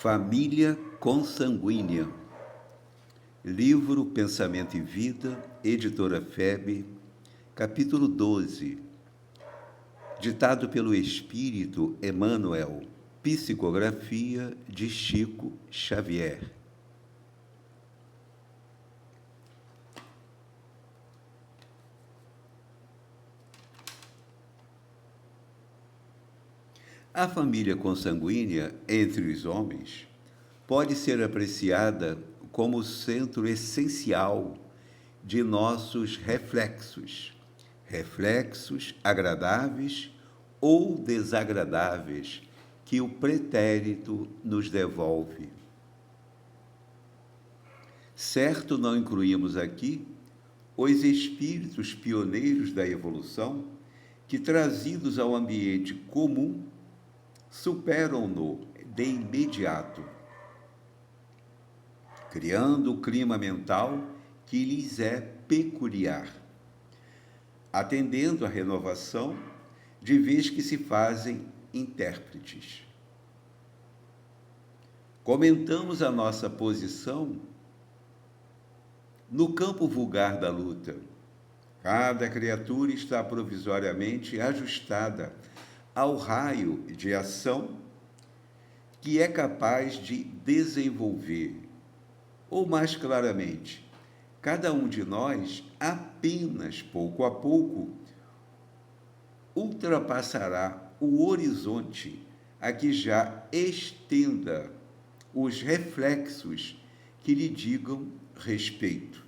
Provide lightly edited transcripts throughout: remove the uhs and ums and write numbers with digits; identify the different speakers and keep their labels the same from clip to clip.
Speaker 1: Família consanguínea. Livro Pensamento e Vida, Editora FEB, capítulo 12. Ditado pelo Espírito Emmanuel, psicografia de Chico Xavier. A família consanguínea entre os homens pode ser apreciada como o centro essencial de nossos reflexos agradáveis ou desagradáveis que o pretérito nos devolve. Certo, não incluímos aqui os espíritos pioneiros da evolução que, trazidos ao ambiente comum, superam-no de imediato, criando o clima mental que lhes é peculiar, atendendo à renovação, de vez que se fazem intérpretes. Comentamos a nossa posição no campo vulgar da luta. Cada criatura está provisoriamente ajustada ao raio de ação que é capaz de desenvolver. Ou, mais claramente, cada um de nós, apenas pouco a pouco, ultrapassará o horizonte a que já estenda os reflexos que lhe digam respeito.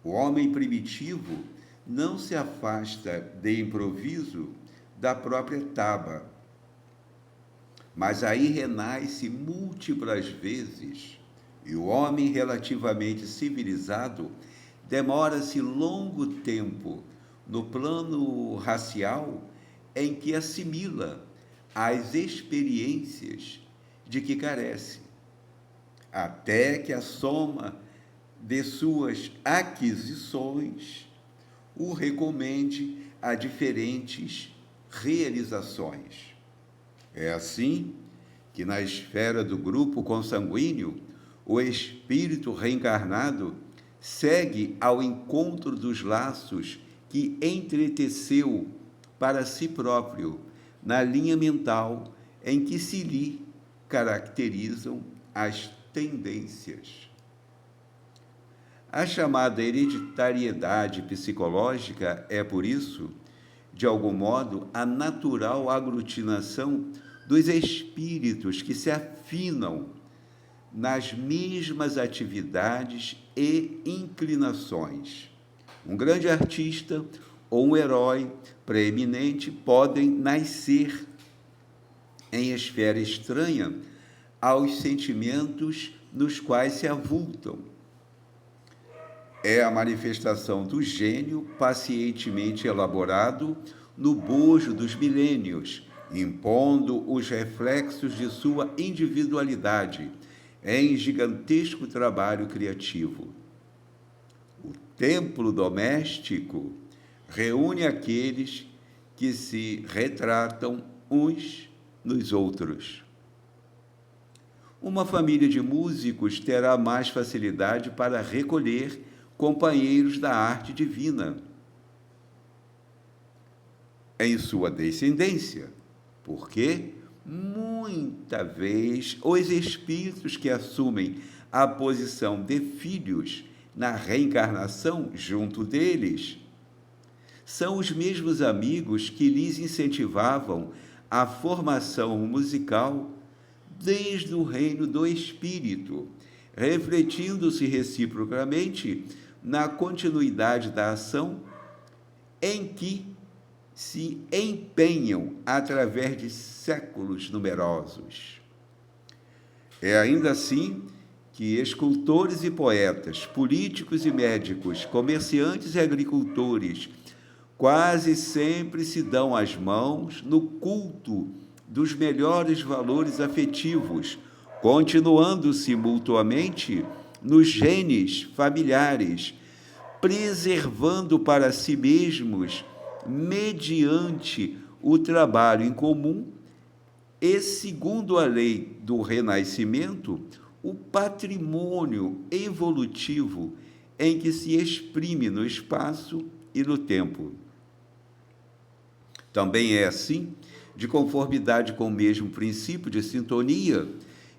Speaker 1: O homem primitivo não se afasta de improviso da própria taba, mas aí renasce múltiplas vezes, e o homem relativamente civilizado demora-se longo tempo no plano racial em que assimila as experiências de que carece, até que a soma de suas aquisições o recomende a diferentes realizações. É assim que, na esfera do grupo consanguíneo, o espírito reencarnado segue ao encontro dos laços que entreteceu para si próprio na linha mental em que se lhe caracterizam as tendências. A chamada hereditariedade psicológica é, por isso, de algum modo, a natural aglutinação dos espíritos que se afinam nas mesmas atividades e inclinações. Um grande artista ou um herói preeminente podem nascer em esfera estranha aos sentimentos nos quais se avultam. É a manifestação do gênio pacientemente elaborado no bojo dos milênios, impondo os reflexos de sua individualidade em gigantesco trabalho criativo. O templo doméstico reúne aqueles que se retratam uns nos outros. Uma família de músicos terá mais facilidade para recolher companheiros da arte divina em sua descendência, porque muita vez os espíritos que assumem a posição de filhos na reencarnação junto deles são os mesmos amigos que lhes incentivavam a formação musical desde o reino do espírito, refletindo-se reciprocamente na continuidade da ação em que se empenham através de séculos numerosos. É ainda assim que escultores e poetas, políticos e médicos, comerciantes e agricultores quase sempre se dão as mãos no culto dos melhores valores afetivos, continuando-se mutuamente nos genes familiares, preservando para si mesmos, mediante o trabalho em comum, E, segundo a lei do renascimento, o patrimônio evolutivo em que se exprime no espaço e no tempo. Também é assim, de conformidade com o mesmo princípio de sintonia,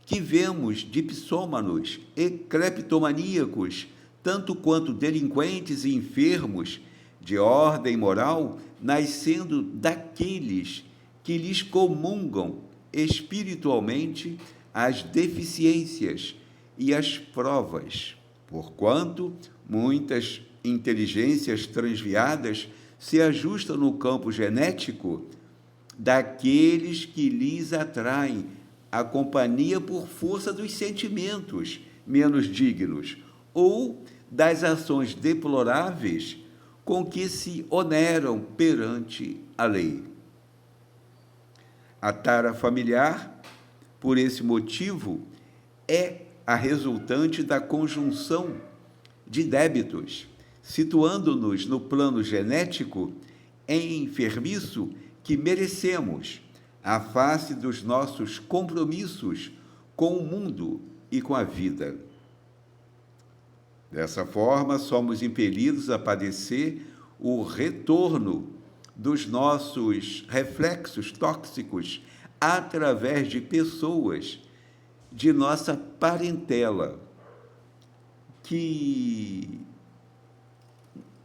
Speaker 1: que vemos dipsômanos e cleptomaníacos, tanto quanto delinquentes e enfermos de ordem moral, nascendo daqueles que lhes comungam espiritualmente as deficiências e as provas, porquanto muitas inteligências transviadas se ajustam no campo genético daqueles que lhes atraem a companhia por força dos sentimentos menos dignos ou das ações deploráveis com que se oneram perante a lei. A tara familiar, por esse motivo, é a resultante da conjunção de débitos, situando-nos no plano genético enfermiço que merecemos, à face dos nossos compromissos com o mundo e com a vida. Dessa forma, somos impelidos a padecer o retorno dos nossos reflexos tóxicos através de pessoas de nossa parentela que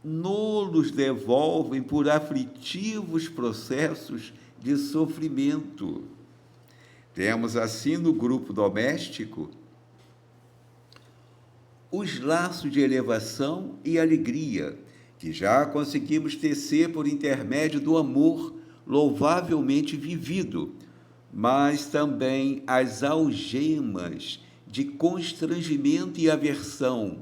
Speaker 1: nos devolvem por aflitivos processos de sofrimento. Temos, assim, no grupo doméstico, os laços de elevação e alegria, que já conseguimos tecer por intermédio do amor louvavelmente vivido, mas também as algemas de constrangimento e aversão,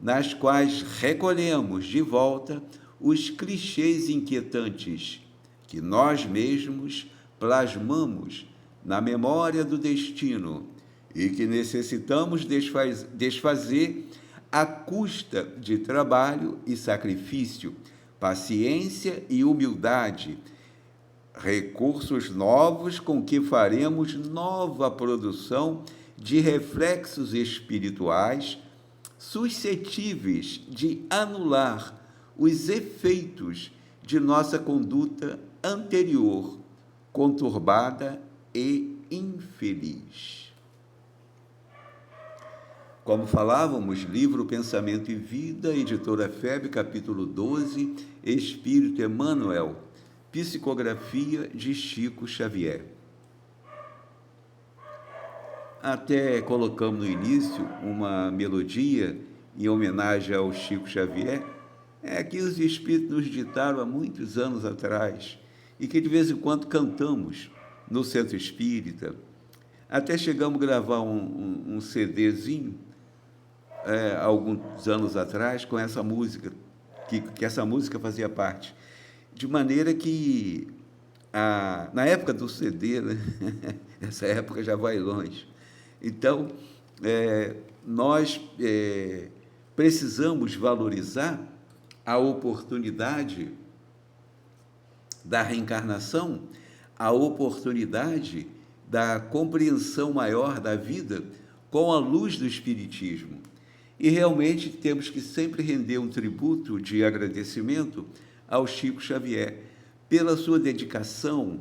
Speaker 1: nas quais recolhemos de volta os clichês inquietantes que nós mesmos plasmamos na memória do destino e que necessitamos desfazer à custa de trabalho e sacrifício, paciência e humildade, recursos novos com que faremos nova produção de reflexos espirituais suscetíveis de anular os efeitos de nossa conduta anterior, conturbada e infeliz. Como falávamos, livro Pensamento e Vida, editora FEB, capítulo 12, Espírito Emmanuel, psicografia de Chico Xavier. Até colocamos no início uma melodia em homenagem ao Chico Xavier, que os espíritos nos ditaram há muitos anos atrás e que de vez em quando cantamos no Centro Espírita. Até chegamos a gravar um CDzinho, alguns anos atrás, com essa música, que essa música fazia parte. De maneira que, na época do CD, né? Essa época já vai longe. Então, nós precisamos valorizar a oportunidade da reencarnação, a oportunidade da compreensão maior da vida com a luz do Espiritismo. E realmente temos que sempre render um tributo de agradecimento ao Chico Xavier pela sua dedicação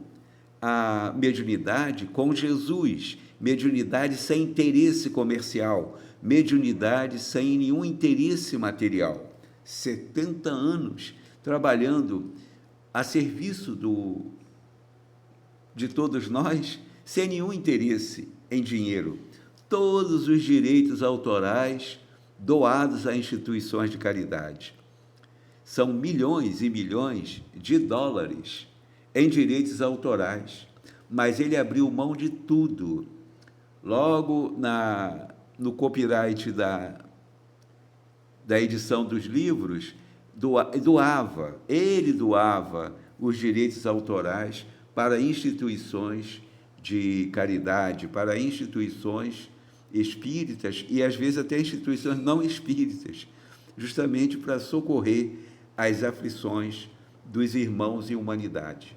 Speaker 1: à mediunidade com Jesus, mediunidade sem interesse comercial, mediunidade sem nenhum interesse material. 70 anos trabalhando a serviço de todos nós, sem nenhum interesse em dinheiro. Todos os direitos autorais doados a instituições de caridade. São milhões e milhões de dólares em direitos autorais, mas ele abriu mão de tudo. Logo no copyright da edição dos livros, ele doava os direitos autorais para instituições de caridade, para instituições espíritas e, às vezes, até instituições não espíritas, justamente para socorrer as aflições dos irmãos em humanidade.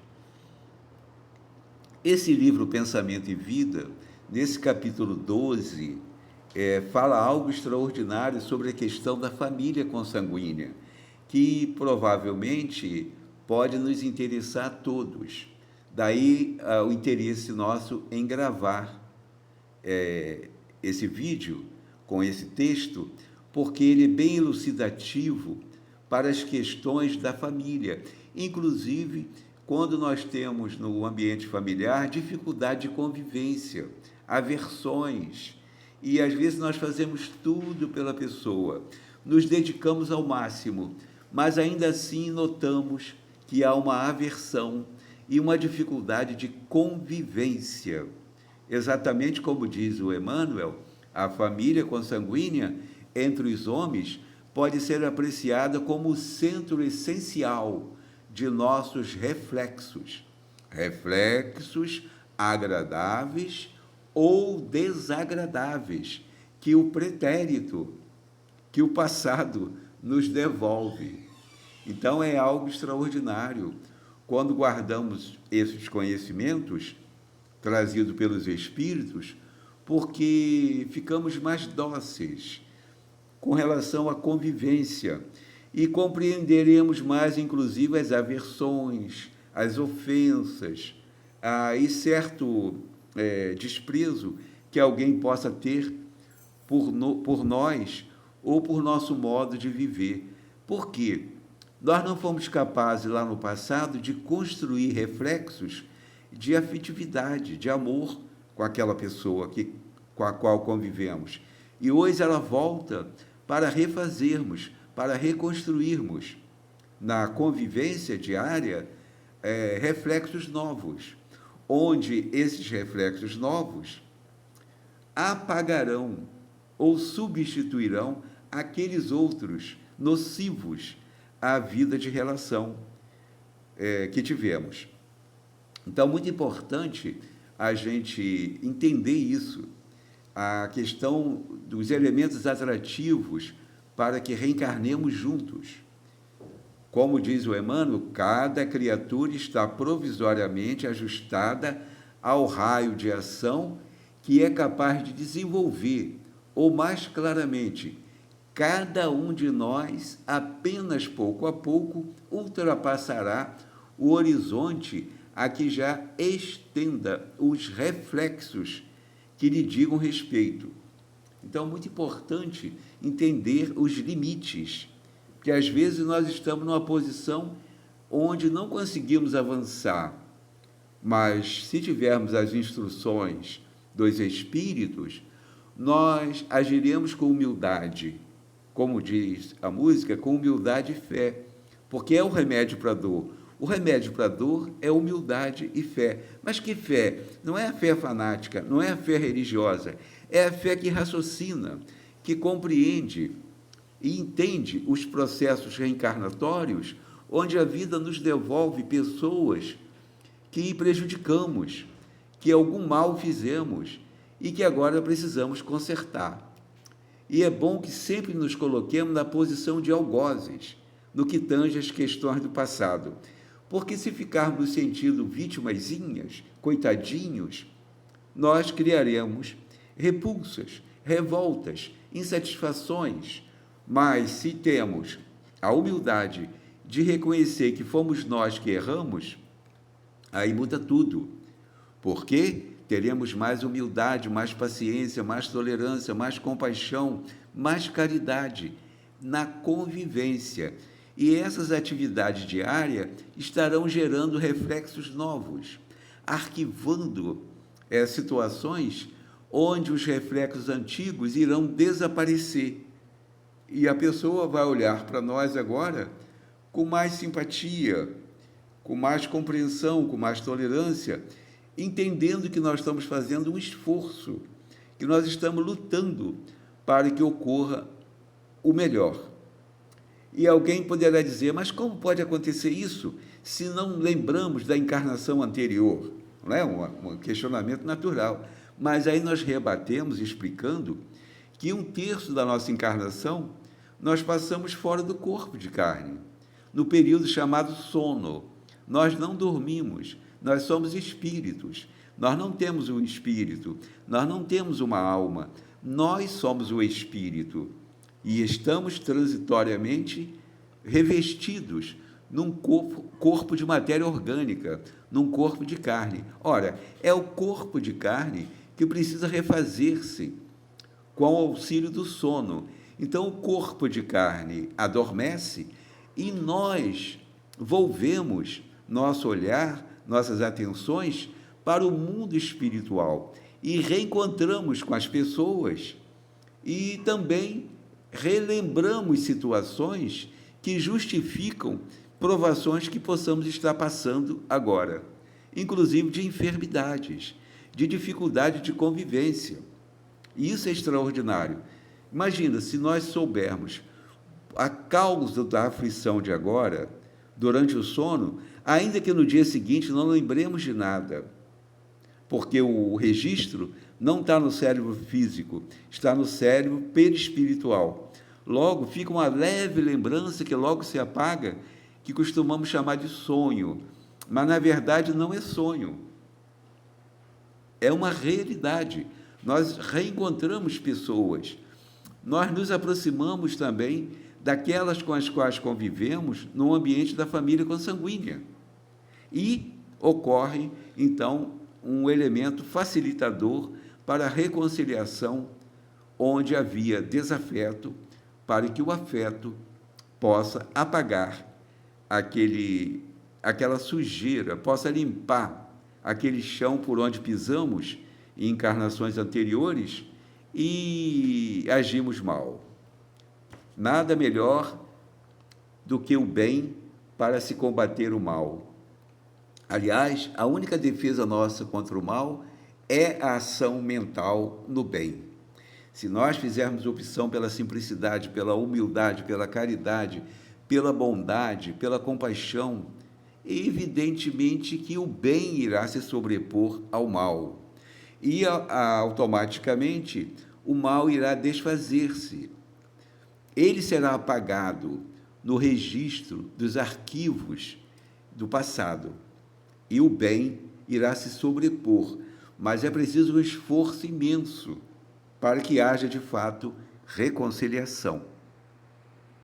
Speaker 1: Esse livro, Pensamento e Vida, nesse capítulo 12, fala algo extraordinário sobre a questão da família consanguínea, que provavelmente pode nos interessar a todos. Daí o interesse nosso em gravar esse vídeo com esse texto, porque ele é bem elucidativo para as questões da família, inclusive quando nós temos no ambiente familiar dificuldade de convivência, aversões, e às vezes nós fazemos tudo pela pessoa, nos dedicamos ao máximo, mas ainda assim notamos que há uma aversão e uma dificuldade de convivência. Exatamente como diz o Emmanuel, a família consanguínea entre os homens pode ser apreciada como o centro essencial de nossos reflexos, reflexos agradáveis ou desagradáveis, que o pretérito, que o passado nos devolve. Então é algo extraordinário quando guardamos esses conhecimentos trazidos pelos Espíritos, porque ficamos mais dóceis com relação à convivência e compreenderemos mais, inclusive, as aversões, as ofensas, e certo desprezo que alguém possa ter por nós ou por nosso modo de viver. Por quê? Nós não fomos capazes, lá no passado, de construir reflexos de afetividade, de amor com aquela pessoa com a qual convivemos. E hoje ela volta para refazermos, para reconstruirmos na convivência diária reflexos novos, onde esses reflexos novos apagarão ou substituirão aqueles outros nocivos à vida de relação que tivemos. Então, muito importante a gente entender isso, a questão dos elementos atrativos para que reencarnemos juntos. Como diz o Emmanuel, cada criatura está provisoriamente ajustada ao raio de ação que é capaz de desenvolver, ou mais claramente, cada um de nós, apenas pouco a pouco, ultrapassará o horizonte a que já estenda os reflexos que lhe digam respeito. Então, é muito importante entender os limites, porque às vezes nós estamos numa posição onde não conseguimos avançar, mas se tivermos as instruções dos Espíritos, nós agiremos com humildade, como diz a música, com humildade e fé, porque é o remédio para a dor. O remédio para a dor é humildade e fé. Mas que fé? Não é a fé fanática, não é a fé religiosa, é a fé que raciocina, que compreende e entende os processos reencarnatórios, onde a vida nos devolve pessoas que prejudicamos, que algum mal fizemos e que agora precisamos consertar. E é bom que sempre nos coloquemos na posição de algozes, no que tange as questões do passado. Porque se ficarmos no sentido vitimazinhas, coitadinhos, nós criaremos repulsas, revoltas, insatisfações. Mas se temos a humildade de reconhecer que fomos nós que erramos, aí muda tudo. Porque teremos mais humildade, mais paciência, mais tolerância, mais compaixão, mais caridade na convivência. E essas atividades diárias estarão gerando reflexos novos, arquivando situações onde os reflexos antigos irão desaparecer. E a pessoa vai olhar para nós agora com mais simpatia, com mais compreensão, com mais tolerância, entendendo que nós estamos fazendo um esforço, que nós estamos lutando para que ocorra o melhor. E alguém poderá dizer, mas como pode acontecer isso se não lembramos da encarnação anterior? Não é um questionamento natural. Mas aí nós rebatemos explicando que 1/3 da nossa encarnação nós passamos fora do corpo de carne, no período chamado sono. Nós não dormimos, nós somos espíritos. Nós não temos um espírito, nós não temos uma alma, nós somos o espírito e estamos transitoriamente revestidos num corpo de matéria orgânica, num corpo de carne. Ora, é o corpo de carne que precisa refazer-se com o auxílio do sono. Então, o corpo de carne adormece e nós volvemos nosso olhar, nossas atenções para o mundo espiritual e reencontramos com as pessoas e também relembramos situações que justificam provações que possamos estar passando agora, inclusive de enfermidades, de dificuldade de convivência. E isso é extraordinário. Imagina, se nós soubermos a causa da aflição de agora, durante o sono, ainda que no dia seguinte não lembremos de nada, porque o registro não está no cérebro físico, está no cérebro perispiritual. Logo, fica uma leve lembrança que logo se apaga, que costumamos chamar de sonho, mas na verdade não é sonho, é uma realidade. Nós reencontramos pessoas, nós nos aproximamos também daquelas com as quais convivemos no ambiente da família consanguínea. E ocorre, então, um elemento facilitador para a reconciliação onde havia desafeto, para que o afeto possa apagar aquela sujeira, possa limpar aquele chão por onde pisamos em encarnações anteriores e agimos mal. Nada melhor do que o bem para se combater o mal. Aliás, a única defesa nossa contra o mal é a ação mental no bem. Se nós fizermos opção pela simplicidade, pela humildade, pela caridade, pela bondade, pela compaixão, evidentemente que o bem irá se sobrepor ao mal. E automaticamente o mal irá desfazer-se. Ele será apagado no registro dos arquivos do passado. E o bem irá se sobrepor, mas é preciso um esforço imenso para que haja, de fato, reconciliação.